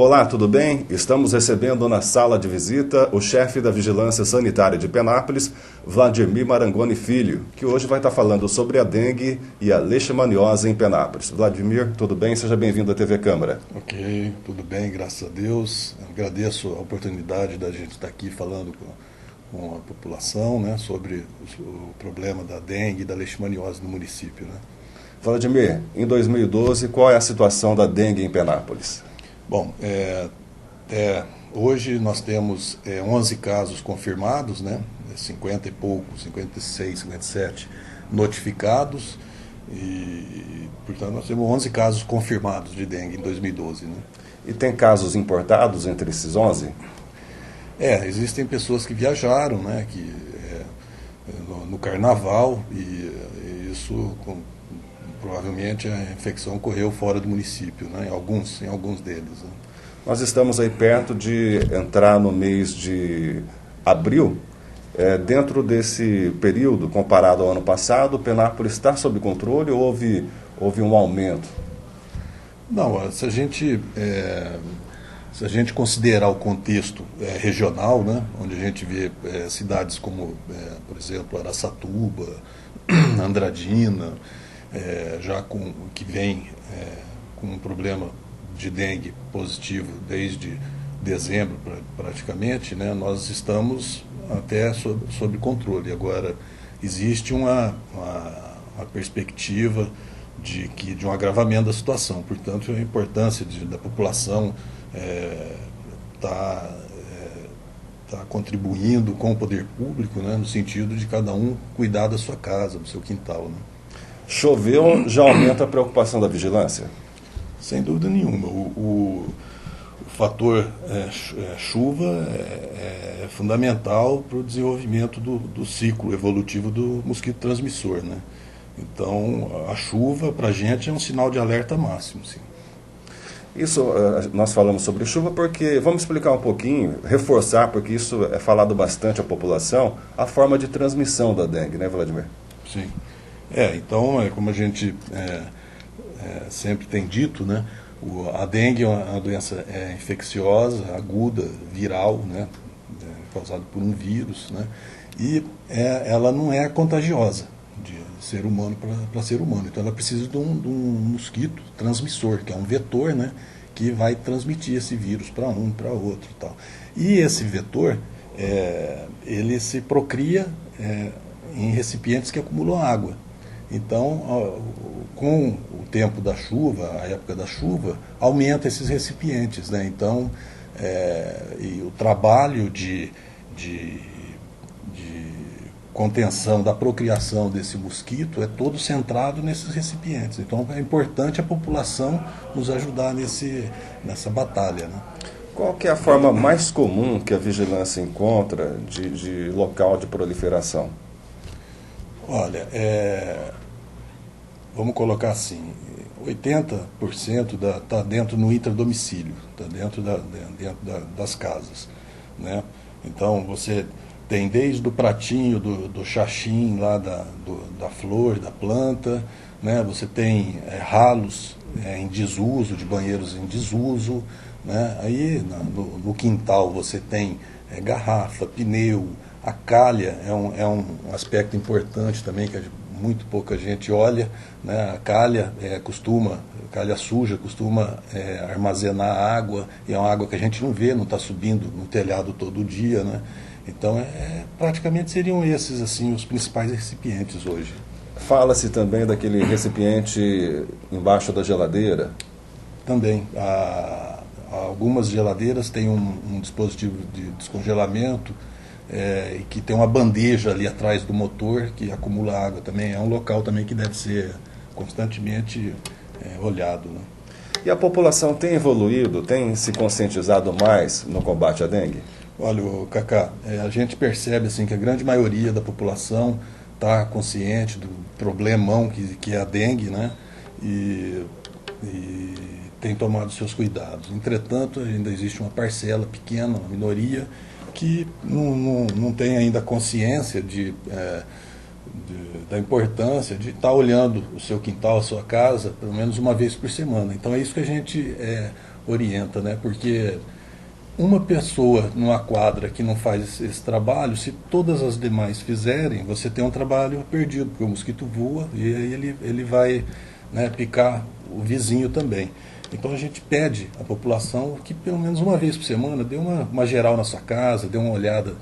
Olá, tudo bem? Estamos recebendo na sala de visita o chefe da Vigilância Sanitária de Penápolis, Vladimir Marangoni Filho, que hoje vai estar falando sobre a dengue e a leishmaniose em Penápolis. Vladimir, tudo bem? Seja bem-vindo à TV Câmara. Ok, tudo bem, graças a Deus. Agradeço a oportunidade da gente estar aqui falando com a população, né, sobre o problema da dengue e da leishmaniose no município, né. Vladimir, em 2012, qual é a situação da dengue em Penápolis? Bom, hoje nós temos 11 casos confirmados, né, 50 e poucos, 56, 57 notificados, e, portanto, nós temos 11 casos confirmados de dengue em 2012. Né. E tem casos importados entre esses 11? Existem pessoas que viajaram, né, no carnaval, e isso provavelmente a infecção ocorreu fora do município, né, em alguns deles. Né. Nós estamos aí perto de entrar no mês de abril. Dentro desse período, comparado ao ano passado, Penápolis está sob controle ou houve um aumento? Não, se a gente considerar o contexto regional, né, onde a gente vê cidades como, por exemplo, Araçatuba, Andradina, que vem com um problema de dengue positivo desde dezembro praticamente, né, nós estamos até sob controle. Agora, existe uma perspectiva de um agravamento da situação. Portanto, a importância da população tá contribuindo com o poder público, né, no sentido de cada um cuidar da sua casa, do seu quintal. Né. Choveu, já aumenta a preocupação da vigilância? Sem dúvida nenhuma. O fator chuva é fundamental para o desenvolvimento do ciclo evolutivo do mosquito transmissor, né. Então, a chuva, para a gente, é um sinal de alerta máximo, sim. Isso, nós falamos sobre chuva porque, vamos explicar um pouquinho, reforçar, porque isso é falado bastante à população, a forma de transmissão da dengue, né, Vladimir? Sim. Então, como a gente sempre tem dito, né, a dengue é uma doença infecciosa, aguda, viral, né, causada por um vírus, né, e ela não é contagiosa de ser humano para ser humano. Então ela precisa de um mosquito transmissor, que é um vetor, né, que vai transmitir esse vírus para um, para outro e tal. E esse vetor, ele se procria em recipientes que acumulam água. Então, com o tempo da chuva, a época da chuva, aumenta esses recipientes, né? Então, e o trabalho de contenção da procriação desse mosquito é todo centrado nesses recipientes. Então, é importante a população nos ajudar nessa batalha, né? Qual que é a forma mais comum que a vigilância encontra de local de proliferação? Olha, vamos colocar assim, 80% está dentro no intradomicílio, está dentro das casas, né? Então, você tem desde o pratinho do xaxim lá da flor, da planta, né? Você tem ralos em desuso, de banheiros em desuso, né? Aí no quintal você tem garrafa, pneu, a calha é um aspecto importante também que muito pouca gente olha, né? A calha calha suja costuma armazenar água, e é uma água que a gente não vê, não está subindo no telhado todo dia, né? Então, praticamente seriam esses assim os principais recipientes hoje. Fala-se também daquele recipiente embaixo da geladeira? Também. Algumas geladeiras têm um dispositivo de descongelamento, e que tem uma bandeja ali atrás do motor que acumula água também. É um local também que deve ser constantemente olhado, né? E a população tem evoluído, tem se conscientizado mais no combate à dengue? Olha, Cacá, a gente percebe assim, que a grande maioria da população está consciente do problemão que é a dengue, né? E tem tomado seus cuidados. Entretanto, ainda existe uma parcela pequena, uma minoria, que não tem ainda consciência da importância de estar olhando o seu quintal, a sua casa, pelo menos uma vez por semana. Então é isso que a gente orienta, né? Porque uma pessoa numa quadra que não faz esse trabalho, se todas as demais fizerem, você tem um trabalho perdido, porque o mosquito voa e aí ele vai, né, picar o vizinho também. Então a gente pede à população que pelo menos uma vez por semana dê uma geral na sua casa, dê uma olhada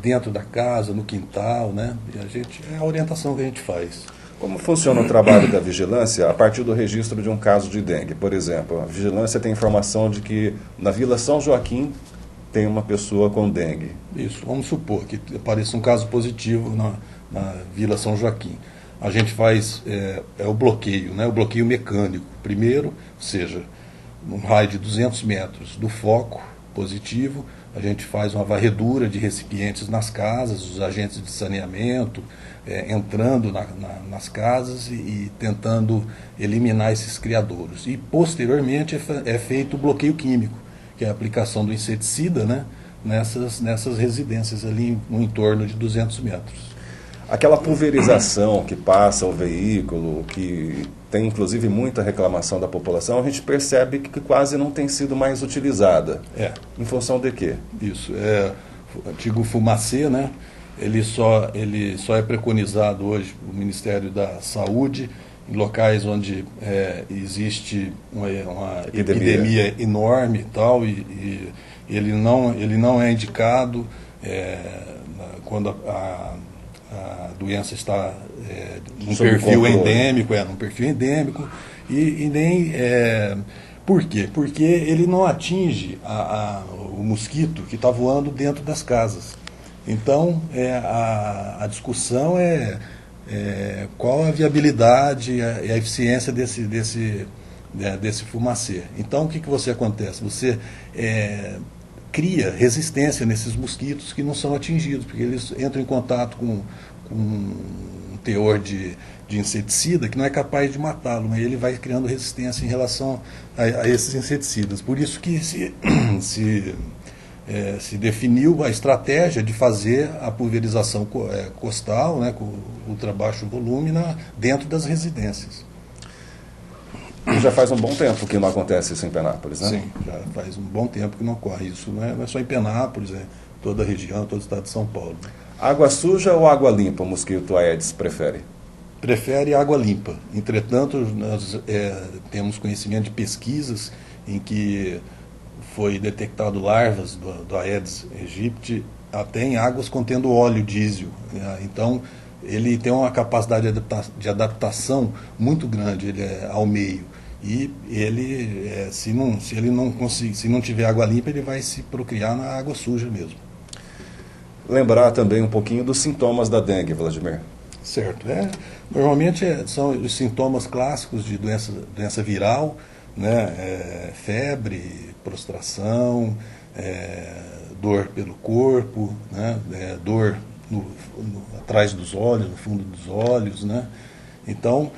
dentro da casa, no quintal, né? E é a orientação que a gente faz. Como funciona o trabalho da vigilância a partir do registro de um caso de dengue? Por exemplo, a vigilância tem informação de que na Vila São Joaquim tem uma pessoa com dengue. Isso, vamos supor que apareça um caso positivo na Vila São Joaquim. A gente faz o bloqueio, né? O bloqueio mecânico. Primeiro, ou seja, num raio de 200 metros do foco positivo, a gente faz uma varredura de recipientes nas casas, os agentes de saneamento entrando nas casas e tentando eliminar esses criadouros. E, posteriormente, é feito o bloqueio químico, que é a aplicação do inseticida, né, nessas residências ali no entorno de 200 metros. Aquela pulverização que passa o veículo, que tem inclusive muita reclamação da população, a gente percebe que quase não tem sido mais utilizada. Em função de quê? Isso, o antigo fumacê, né? Ele só é preconizado hoje no Ministério da Saúde, em locais onde existe uma epidemia enorme e tal, e ele não é indicado quando a doença está num perfil endêmico, e nem... Por quê? Porque ele não atinge o mosquito que está voando dentro das casas. Então, a discussão é qual a viabilidade e a eficiência desse fumacê. Então, o que você acontece? Você cria resistência nesses mosquitos que não são atingidos, porque eles entram em contato com um teor de inseticida que não é capaz de matá-lo, mas ele vai criando resistência em relação a esses inseticidas. Por isso que se definiu a estratégia de fazer a pulverização costal, né, com ultra baixo volume, dentro das residências. E já faz um bom tempo que não acontece isso em Penápolis, né? Sim, já faz um bom tempo que não ocorre isso. Não é só em Penápolis, toda a região, todo o estado de São Paulo. Água suja ou água limpa o mosquito Aedes prefere? Prefere água limpa. Entretanto, nós temos conhecimento de pesquisas em que foi detectado larvas do Aedes aegypti até em águas contendo óleo diesel. Então, ele tem uma capacidade de adaptação muito grande ao meio. E ele, se não tiver água limpa, ele vai se procriar na água suja mesmo. Lembrar também um pouquinho dos sintomas da dengue, Vladimir. Certo. Normalmente são os sintomas clássicos de doença viral, né? Febre, prostração, dor pelo corpo, né? Dor atrás dos olhos, no fundo dos olhos, né? Então,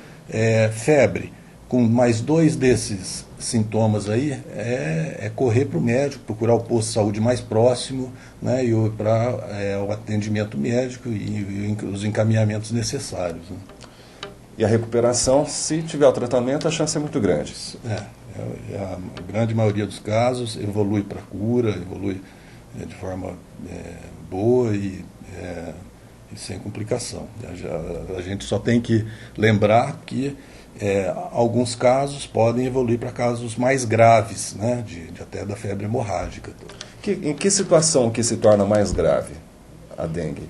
febre, com mais 2 desses sintomas aí, correr para o médico, procurar o posto de saúde mais próximo, né? E para o atendimento médico e os encaminhamentos necessários, né? E a recuperação, se tiver o tratamento, a chance é muito grande. A grande maioria dos casos evolui para cura, evolui de forma boa e sem complicação. A gente só tem que lembrar que alguns casos podem evoluir para casos mais graves, né, até da febre hemorrágica. Em que situação que se torna mais grave a dengue?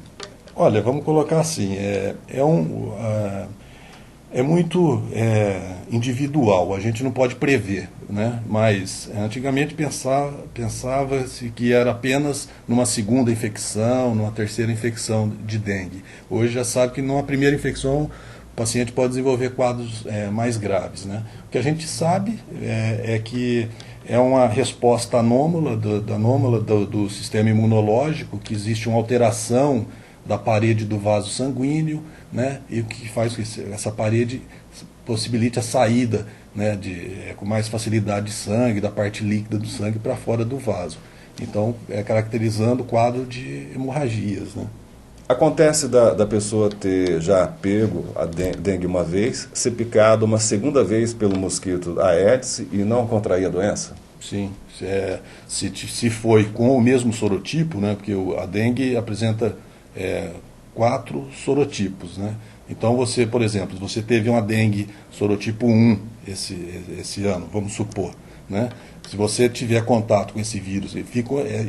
Olha, vamos colocar assim, é muito individual, a gente não pode prever, né? Mas antigamente pensava-se que era apenas numa segunda infecção, numa terceira infecção de dengue. Hoje já sabe que numa primeira infecção o paciente pode desenvolver quadros mais graves, né? O que a gente sabe é que é uma resposta anômala do sistema imunológico, que existe uma alteração da parede do vaso sanguíneo, né? E o que faz com que essa parede possibilite a saída, né, com mais facilidade de sangue, da parte líquida do sangue para fora do vaso. Então, caracterizando o quadro de hemorragias, né? Acontece da pessoa ter já pego a dengue uma vez, ser picado uma segunda vez pelo mosquito Aedes e não contrair a doença? sim. Se foi com o mesmo sorotipo, né, porque a dengue apresenta 4 sorotipos, né? Então você, por exemplo, você teve uma dengue sorotipo 1 esse ano, vamos supor, né? Se você tiver contato com esse vírus,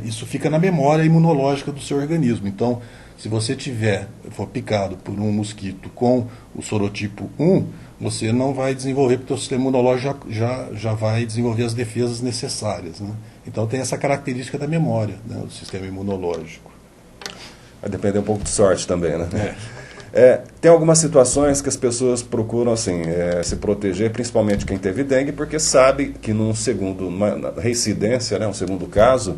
isso fica na memória imunológica do seu organismo. Então, se você for picado por um mosquito com o sorotipo 1, você não vai desenvolver, porque o sistema imunológico já vai desenvolver as defesas necessárias, né? Então tem essa característica da memória, né, do sistema imunológico. Vai depender um pouco de sorte também, né? Tem algumas situações que as pessoas procuram assim, se proteger, principalmente quem teve dengue, porque sabe que numa reincidência, né, um segundo caso,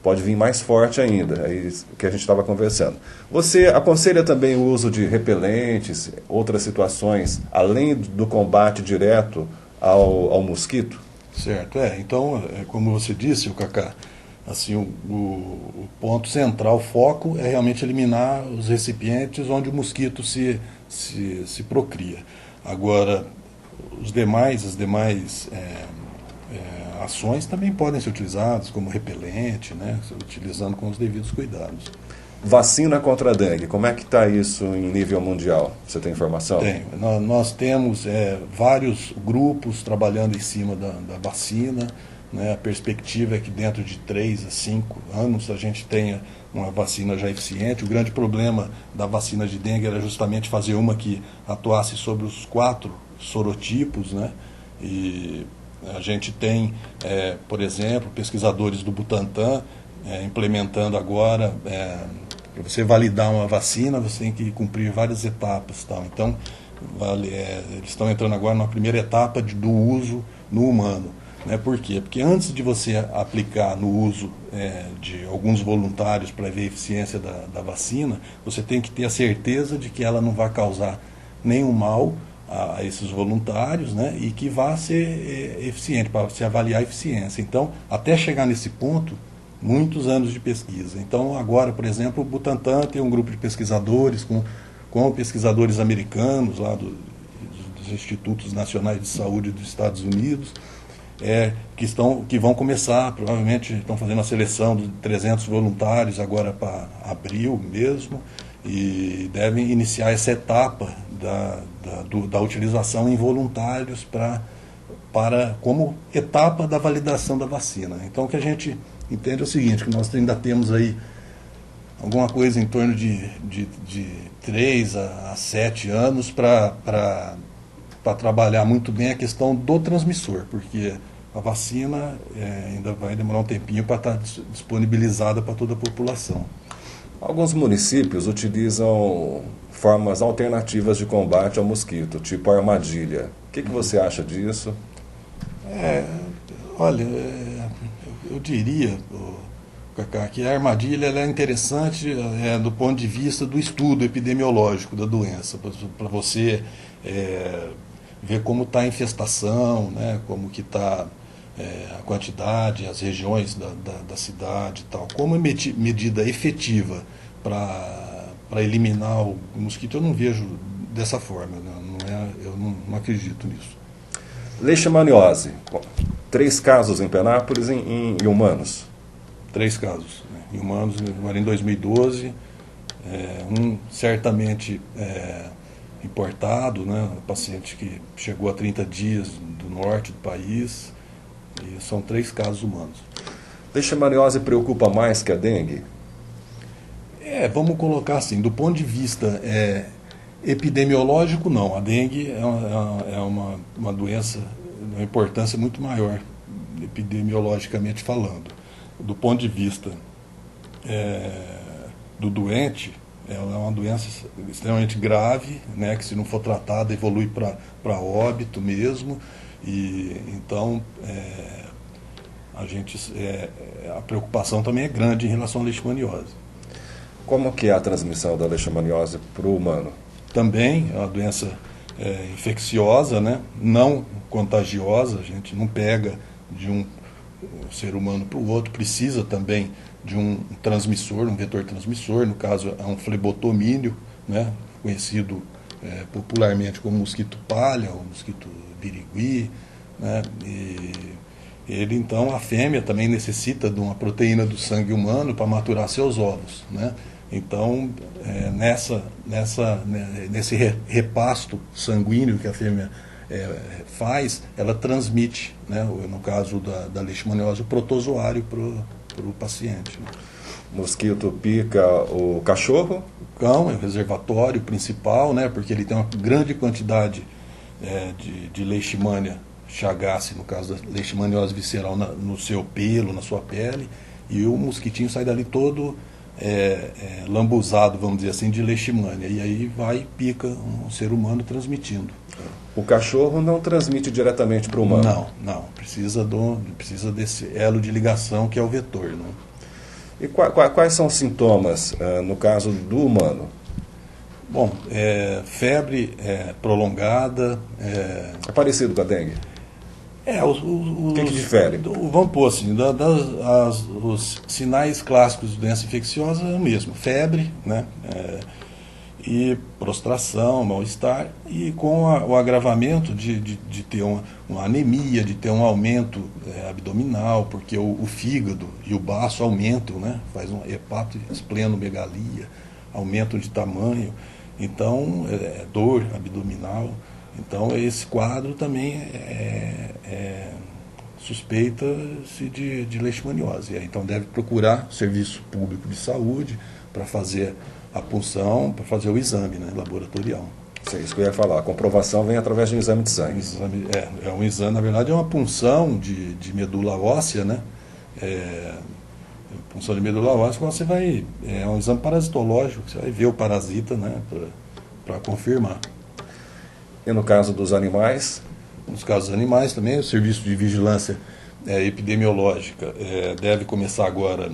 pode vir mais forte ainda, é isso que a gente estava conversando. Você aconselha também o uso de repelentes, outras situações, além do combate direto ao mosquito? Certo, então, como você disse, Cacá, assim, o ponto central, o foco é realmente eliminar os recipientes onde o mosquito se procria. Agora, as demais ações também podem ser utilizadas como repelente, né, utilizando com os devidos cuidados. Vacina contra a dengue, como é que está isso em nível mundial? Você tem informação? Tem. Nós temos vários grupos trabalhando em cima da vacina, né? A perspectiva é que dentro de 3 a 5 anos a gente tenha uma vacina já eficiente. O grande problema da vacina de dengue era justamente fazer uma que atuasse sobre os 4 sorotipos, né? E a gente tem, por exemplo, pesquisadores do Butantan implementando agora, para você validar uma vacina, você tem que cumprir várias etapas. Tal. Então, eles estão entrando agora na primeira etapa do uso no humano. Né? Por quê? Porque antes de você aplicar no uso de alguns voluntários para ver a eficiência da vacina, você tem que ter a certeza de que ela não vai causar nenhum mal a esses voluntários, né? E que vai ser eficiente, para se avaliar a eficiência. Então, até chegar nesse ponto, muitos anos de pesquisa. Então, agora, por exemplo, o Butantan tem um grupo de pesquisadores com pesquisadores americanos, lá dos Institutos Nacionais de Saúde dos Estados Unidos, que vão começar, provavelmente estão fazendo a seleção de 300 voluntários agora para abril mesmo, e devem iniciar essa etapa da utilização em voluntários como etapa da validação da vacina. Então, o que a gente entende é o seguinte, que nós ainda temos aí alguma coisa em torno de 3 a 7 anos para trabalhar muito bem a questão do transmissor, porque a vacina ainda vai demorar um tempinho para estar disponibilizada para toda a população. Alguns municípios utilizam formas alternativas de combate ao mosquito, tipo armadilha. O que você acha disso? Olha, eu diria, Cacá, que a armadilha ela é interessante do ponto de vista do estudo epidemiológico da doença, para você ver como está a infestação, né, como que está a quantidade, as regiões da cidade e tal. Como medida efetiva para eliminar o mosquito, eu não vejo dessa forma, né? Eu não acredito nisso. Leishmaniose, 3 casos em Penápolis em humanos. 3 casos, né, em humanos, agora em 2012, um certamente importado, né, um paciente que chegou a 30 dias do norte do país, e são 3 casos humanos. Leishmaniose preocupa mais que a dengue? Vamos colocar assim, do ponto de vista epidemiológico, não. A dengue é uma doença de uma importância muito maior, epidemiologicamente falando. Do ponto de vista do doente, ela é uma doença extremamente grave, né, que se não for tratada evolui para óbito mesmo, e então a preocupação também é grande em relação à leishmaniose. Como que é a transmissão da leishmaniose para o humano? Também é uma doença infecciosa, né, não contagiosa, a gente não pega de um ser humano para o outro, precisa também de um transmissor, um vetor transmissor, no caso é um flebotomínio, né, conhecido popularmente como mosquito palha ou mosquito birigui, né, ele então, a fêmea também necessita de uma proteína do sangue humano para maturar seus ovos, né? Então, nesse repasto sanguíneo que a fêmea faz, ela transmite, né, no caso da leishmaniose, o protozoário para o paciente. Né? Mosquito pica o cachorro? O cão é o reservatório principal, né, porque ele tem uma grande quantidade de leishmania chagassi, no caso da leishmaniose visceral, no seu pelo, na sua pele, e o mosquitinho sai dali todo lambuzado, vamos dizer assim, de leishmania, e aí vai e pica um ser humano transmitindo. O cachorro não transmite diretamente para o humano? Não. Precisa desse elo de ligação que é o vetor. Né? E quais são os sintomas, no caso do humano? Bom, febre prolongada. É parecido com a dengue? O que difere? Vamos pôr assim, os sinais clássicos de doença infecciosa é o mesmo. Febre, né? E prostração, mal-estar, e com o agravamento de ter uma anemia, de ter um aumento abdominal, porque o fígado e o baço aumentam, né? Faz um hepatoesplenomegalia, aumentam de tamanho, então dor abdominal. Então esse quadro também suspeita-se de leishmaniose. Então deve procurar serviço público de saúde para fazer a punção, para fazer o exame, né, laboratorial. Isso que eu ia falar. A comprovação vem através de um exame de sangue. Um exame, na verdade, é uma punção de medula óssea, né? Punção de medula óssea, você vai. É um exame parasitológico, você vai ver o parasita, né, para confirmar. E no caso dos animais? Nos casos dos animais também, o Serviço de Vigilância Epidemiológica deve começar agora,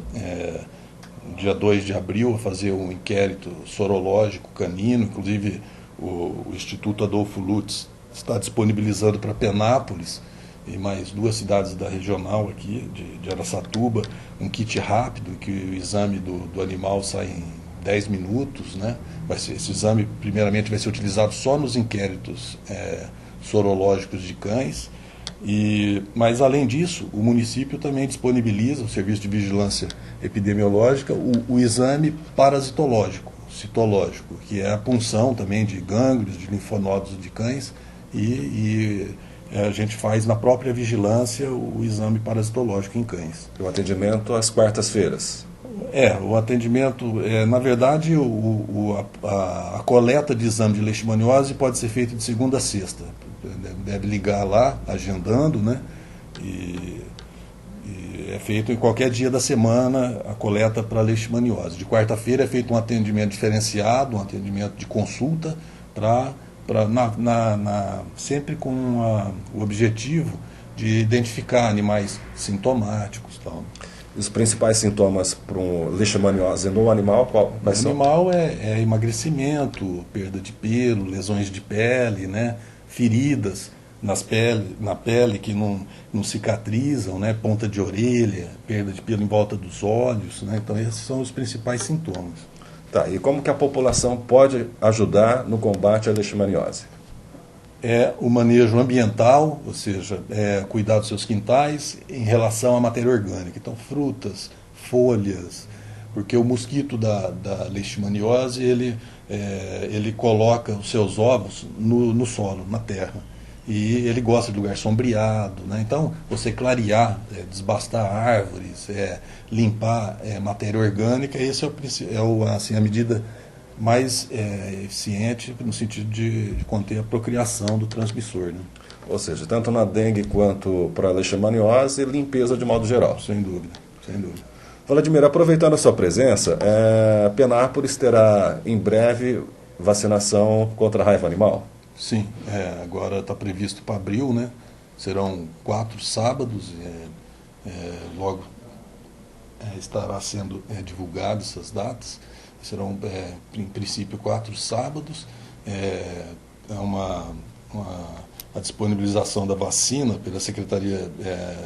dia 2 de abril, a fazer um inquérito sorológico canino. Inclusive o Instituto Adolfo Lutz está disponibilizando para Penápolis e mais 2 cidades da regional aqui, de Araçatuba, um kit rápido, que o exame do animal sai em 10 minutos, né? Esse exame, primeiramente, vai ser utilizado só nos inquéritos sorológicos de cães, mas, além disso, o município também disponibiliza, o Serviço de Vigilância Epidemiológica, o exame parasitológico, citológico, que é a punção também de gânglios, de linfonodos de cães, e a gente faz na própria vigilância o exame parasitológico em cães. O atendimento às quartas-feiras? O atendimento, na verdade, a coleta de exame de leishmaniose pode ser feita de segunda a sexta. Deve ligar lá, agendando, né? E é feito em qualquer dia da semana a coleta para leishmaniose. De quarta-feira é feito um atendimento diferenciado, um atendimento de consulta, sempre com o objetivo de identificar animais sintomáticos, tal. Os principais sintomas para leishmaniose no animal, quais são? No animal é emagrecimento, perda de pelo, lesões de pele, né? Feridas na pele que não cicatrizam, né? Ponta de orelha, perda de pelo em volta dos olhos, né? Então esses são os principais sintomas. Tá, e como que a população pode ajudar no combate à leishmaniose? O manejo ambiental, ou seja, cuidar dos seus quintais em relação à matéria orgânica. Então, frutas, folhas, porque o mosquito da leishmaniose, ele coloca os seus ovos no solo, na terra. E ele gosta de lugar sombreado, né? Então, você clarear, desbastar árvores, limpar matéria orgânica, esse assim, a medida mais eficiente no sentido de conter a procriação do transmissor. Né? Ou seja, tanto na dengue quanto para a leishmaniose, limpeza de modo geral. Sem dúvida, sem dúvida. Vladimir, aproveitando a sua presença, Penápolis terá em breve vacinação contra a raiva animal? Sim, agora está previsto para abril, né? Serão 4 sábados, logo estará sendo divulgado essas datas. Serão, em princípio, 4 sábados. A disponibilização da vacina pela Secretaria,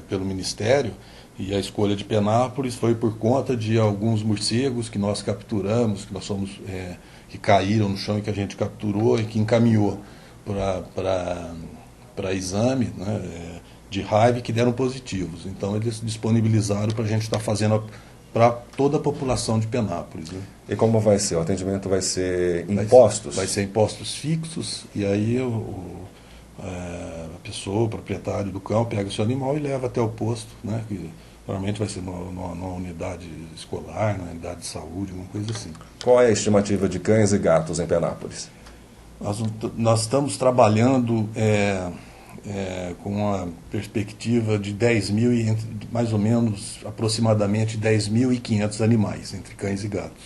pelo Ministério, e a escolha de Penápolis foi por conta de alguns morcegos que nós capturamos, que caíram no chão e que a gente capturou e que encaminhou para exame, né? de raiva que deram positivos. Então eles disponibilizaram para a gente estar fazendo para toda a população de Penápolis. Né? E como vai ser? O atendimento vai ser impostos? Vai ser impostos fixos, e aí a pessoa, o proprietário do cão, pega o seu animal e leva até o posto, né? Que normalmente vai ser numa unidade escolar, numa unidade de saúde, uma coisa assim. Qual é a estimativa de cães e gatos em Penápolis? Nós estamos trabalhando com uma perspectiva de 10 mil, mais ou menos, aproximadamente 10.500 animais, entre cães e gatos.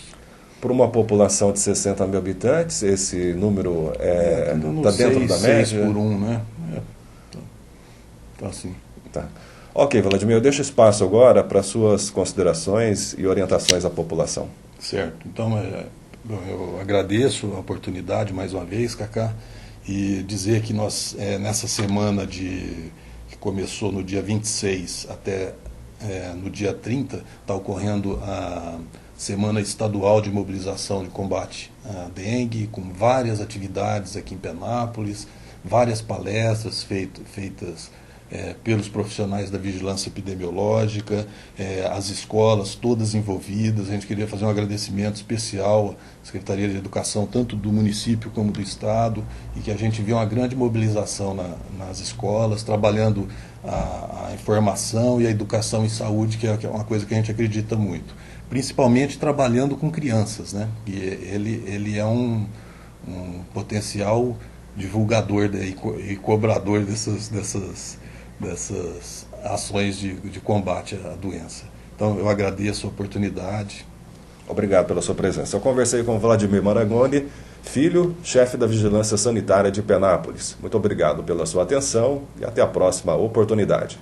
Por uma população de 60 mil habitantes, esse número está dentro da média? 6 por 1, né? Tá assim. Tá. Ok, Vladimir, eu deixo espaço agora para suas considerações e orientações à população. Certo. Então, eu agradeço a oportunidade mais uma vez, Cacá, e dizer que nós, nessa semana que começou no dia 26 até no dia 30, está ocorrendo a Semana Estadual de Mobilização de Combate à Dengue, com várias atividades aqui em Penápolis, várias palestras feitas pelos profissionais da vigilância epidemiológica, as escolas todas envolvidas. A gente queria fazer um agradecimento especial à Secretaria de Educação, tanto do município como do Estado, e que a gente viu uma grande mobilização nas escolas, trabalhando a informação e a educação em saúde, que é uma coisa que a gente acredita muito. Principalmente trabalhando com crianças, né? E ele é um potencial divulgador e cobrador dessas ações de combate à doença. Então, eu agradeço a oportunidade. Obrigado pela sua presença. Eu conversei com Vladimir Marangoni Filho, chefe da Vigilância Sanitária de Penápolis. Muito obrigado pela sua atenção e até a próxima oportunidade.